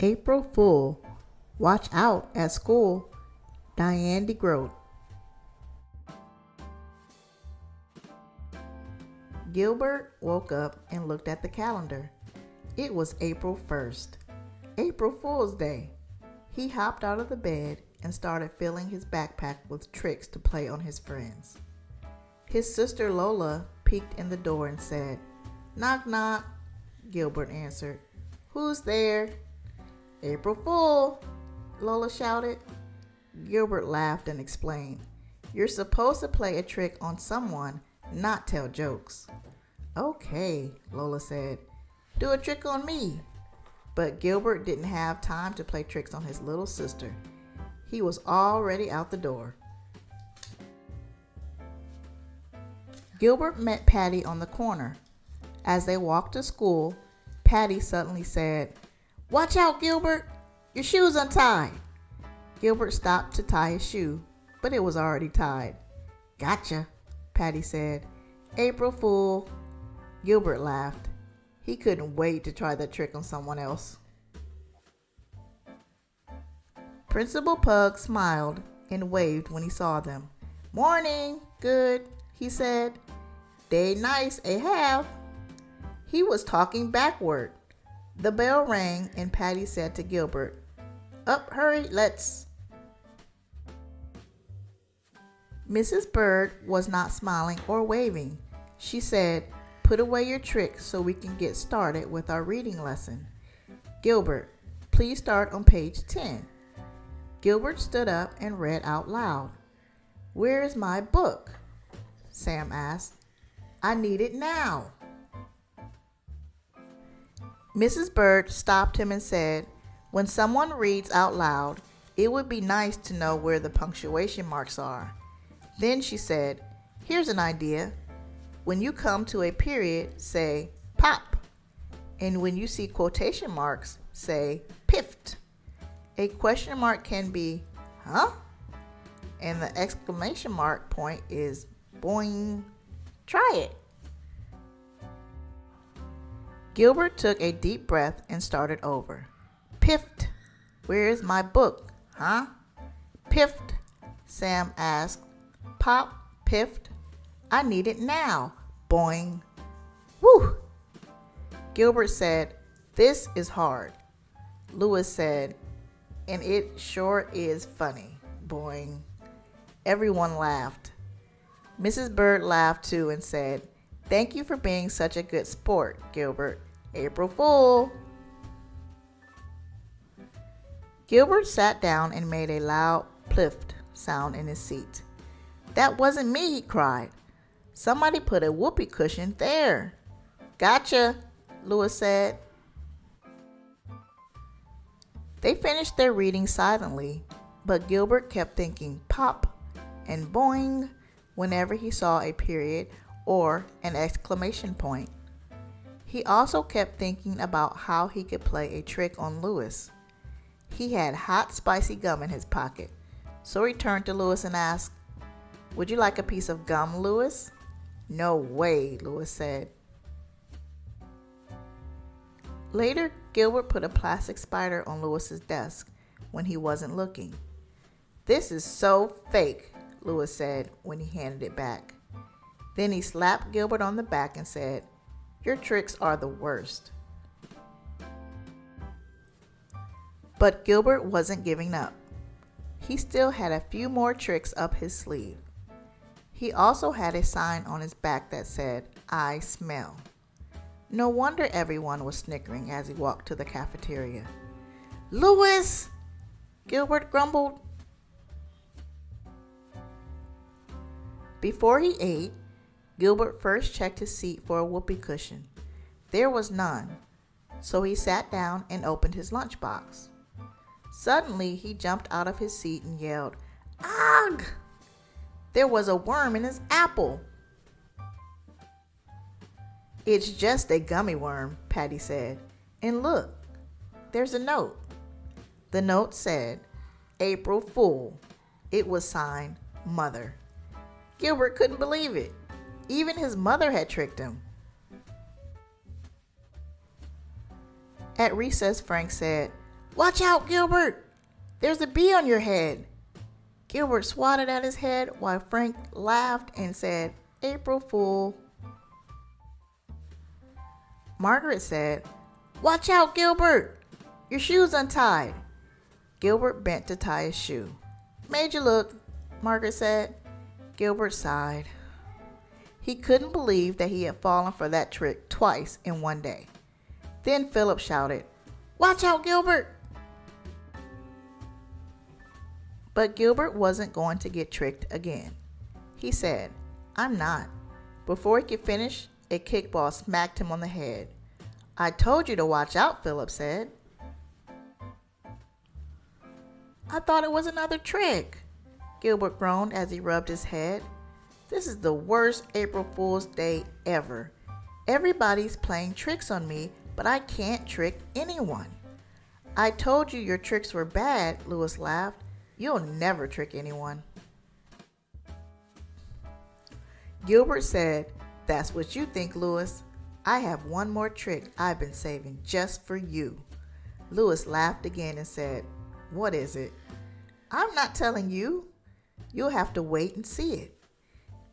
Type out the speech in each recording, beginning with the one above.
April Fool. Watch out at school. Diane deGroat. Gilbert woke up and looked at the calendar. It was April 1st, April Fool's Day. He hopped out of the bed and started filling his backpack with tricks to play on his friends. His sister Lola peeked in the door and said, "Knock, knock." Gilbert answered, "Who's there?" "April Fool," Lola shouted. Gilbert laughed and explained, "You're supposed to play a trick on someone, not tell jokes." "Okay," Lola said, "do a trick on me." But Gilbert didn't have time to play tricks on his little sister. He was already out the door. Gilbert met Patty on the corner. As they walked to school, Patty suddenly said, "Watch out, Gilbert! Your shoe's untied." Gilbert stopped to tie his shoe, but it was already tied. "Gotcha," Patty said. "April Fool." Gilbert laughed. He couldn't wait to try that trick on someone else. Principal Pug smiled and waved when he saw them. "Morning, good," he said. "Day nice, have." He was talking backward. The bell rang and Patty said to Gilbert, "Up, hurry, let's." Mrs. Bird was not smiling or waving. She said, "Put away your trick so we can get started with our reading lesson. Gilbert, please start on page 10. Gilbert stood up and read out loud. "Where is my book?" Sam asked. "I need it now." Mrs. Bird stopped him and said, "When someone reads out loud, it would be nice to know where the punctuation marks are." Then she said, "Here's an idea. When you come to a period, say pop. And when you see quotation marks, say piffed. A question mark can be, huh? And the exclamation mark point is boing. Try it." Gilbert took a deep breath and started over. "Piffed. Where is my book? Huh?" "Piffed," Sam asked. "Pop, piffed. I need it now. Boing. Whew." Gilbert said, "This is hard." Lewis said, "And it sure is funny. Boing." Everyone laughed. Mrs. Bird laughed too and said, "Thank you for being such a good sport, Gilbert. April Fool." Gilbert sat down and made a loud plift sound in his seat. "That wasn't me," he cried. "Somebody put a whoopee cushion there." "Gotcha," Lewis said. They finished their reading silently, but Gilbert kept thinking pop and boing whenever he saw a period or an exclamation point. He also kept thinking about how he could play a trick on Lewis. He had hot, spicy gum in his pocket, so he turned to Lewis and asked, "Would you like a piece of gum, Lewis?" "No way," Lewis said. Later, Gilbert put a plastic spider on Lewis's desk when he wasn't looking. "This is so fake," Lewis said when he handed it back. Then he slapped Gilbert on the back and said, "Your tricks are the worst." But Gilbert wasn't giving up. He still had a few more tricks up his sleeve. He also had a sign on his back that said, "I smell." No wonder everyone was snickering as he walked to the cafeteria. "Lewis!" Gilbert grumbled. Before he ate, Gilbert first checked his seat for a whoopee cushion. There was none, so he sat down and opened his lunchbox. Suddenly, he jumped out of his seat and yelled, "Ugh!" There was a worm in his apple. "It's just a gummy worm," Patty said. "And look, there's a note." The note said, "April Fool." It was signed, Mother. Gilbert couldn't believe it. Even his mother had tricked him. At recess, Frank said, Watch out, Gilbert! There's a bee on your head. Gilbert swatted at his head while Frank laughed and said, April Fool. Margaret said, Watch out, Gilbert! Your shoe's untied. Gilbert bent to tie his shoe. Made you look, Margaret said. Gilbert sighed. He couldn't believe that he had fallen for that trick twice in one day. Then Philip shouted, Watch out, Gilbert! But Gilbert wasn't going to get tricked again. He said, I'm not. Before he could finish, a kickball smacked him on the head. I told you to watch out, Philip said. I thought it was another trick, Gilbert groaned as he rubbed his head. This is the worst April Fool's Day ever. Everybody's playing tricks on me, but I can't trick anyone. I told you your tricks were bad, Louis laughed. You'll never trick anyone. Gilbert said, That's what you think, Louis. I have one more trick I've been saving just for you. Louis laughed again and said, What is it? I'm not telling you. You'll have to wait and see it.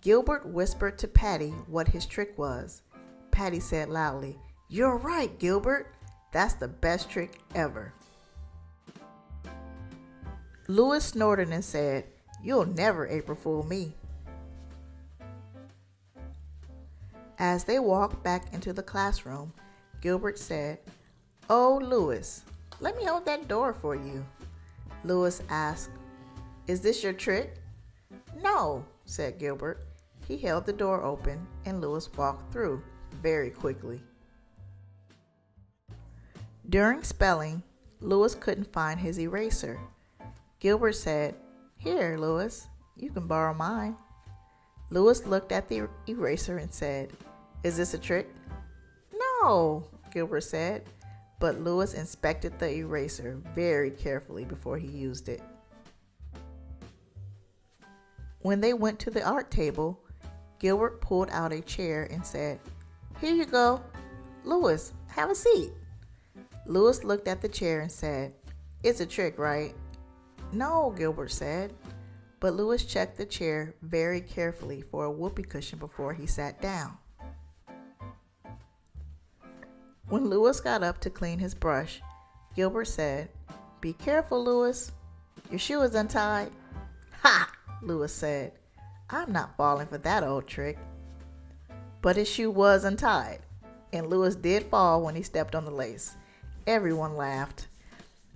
Gilbert whispered to Patty what his trick was. Patty said loudly, You're right, Gilbert. That's the best trick ever. Louis snorted and said, You'll never April Fool me. As they walked back into the classroom, Gilbert said, Oh, Louis, let me hold that door for you. Louis asked, Is this your trick? No, said Gilbert. He held the door open and Louis walked through very quickly. During spelling, Louis couldn't find his eraser. Gilbert said, Here, Louis, you can borrow mine. Louis looked at the eraser and said, Is this a trick? No, Gilbert said, but Louis inspected the eraser very carefully before he used it. When they went to the art table, Gilbert pulled out a chair and said, Here you go. Louis, have a seat. Louis looked at the chair and said, It's a trick, right? No, Gilbert said, but Louis checked the chair very carefully for a whoopee cushion before he sat down. When Louis got up to clean his brush, Gilbert said, Be careful, Louis. Your shoe is untied. Ha! Louis said, I'm not falling for that old trick. But his shoe was untied, and Louis did fall when he stepped on the lace. Everyone laughed.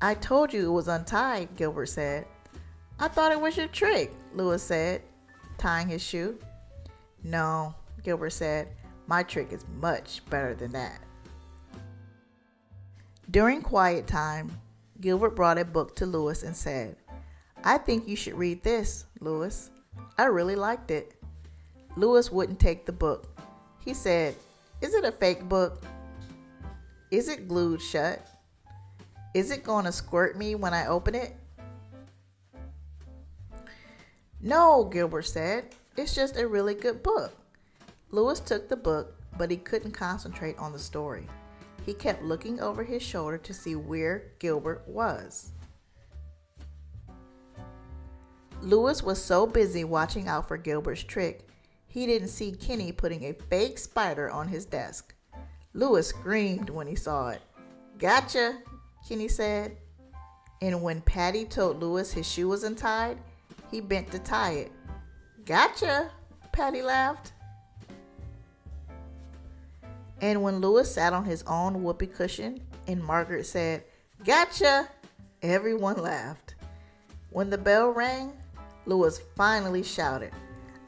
I told you it was untied, Gilbert said. I thought it was your trick, Louis said, tying his shoe. No, Gilbert said, my trick is much better than that. During quiet time, Gilbert brought a book to Louis and said, I think you should read this, Louis. I really liked it. Louis wouldn't take the book. He said, Is it a fake book? Is it glued shut? Is it going to squirt me when I open it? No, Gilbert said. It's just a really good book. Louis took the book, but he couldn't concentrate on the story. He kept looking over his shoulder to see where Gilbert was. Louis was so busy watching out for Gilbert's trick, he didn't see Kenny putting a fake spider on his desk. Louis screamed when he saw it. Gotcha, Kenny said. And when Patty told Louis his shoe was untied, he bent to tie it. Gotcha, Patty laughed. And when Louis sat on his own whoopee cushion and Margaret said, Gotcha, everyone laughed. When the bell rang, Louis finally shouted,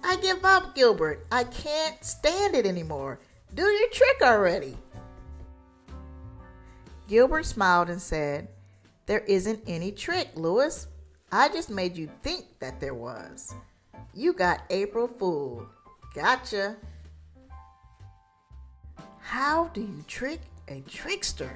I give up, Gilbert. I can't stand it anymore. Do your trick already. Gilbert smiled and said, There isn't any trick, Louis. I just made you think that there was. You got April fooled. Gotcha. How do you trick a trickster?